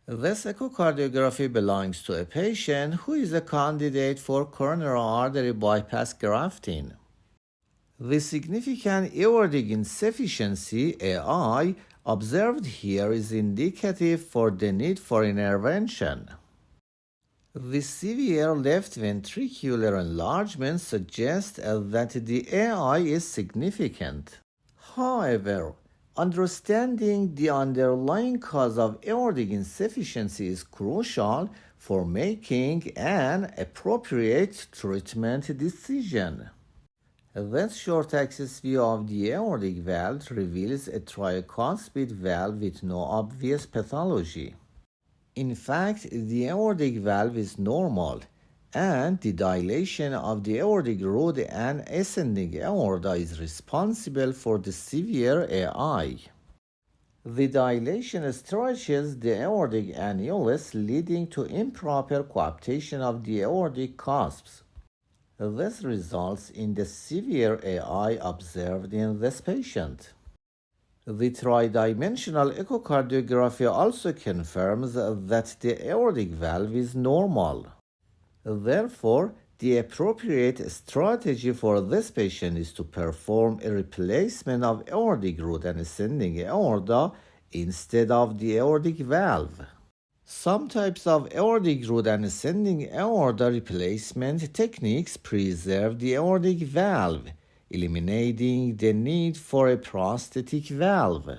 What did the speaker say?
This echocardiography belongs to a patient who is a candidate for coronary artery bypass grafting. The significant aortic insufficiency, AI, observed here is indicative for the need for intervention. The severe left ventricular enlargement suggests that the AI is significant. However, understanding the underlying cause of aortic insufficiency is crucial for making an appropriate treatment decision. This short-axis view of the aortic valve reveals a tricuspid valve with no obvious pathology. In fact, the aortic valve is normal, and the dilation of the aortic root and ascending aorta is responsible for the severe AI. The dilation stretches the aortic annulus, leading to improper coaptation of the aortic cusps. This results in the severe AI observed in this patient. The tridimensional echocardiography also confirms that the aortic valve is normal. Therefore, the appropriate strategy for this patient is to perform a replacement of aortic root and ascending aorta instead of the aortic valve. Some types of aortic root and ascending aorta replacement techniques preserve the aortic valve, eliminating the need for a prosthetic valve.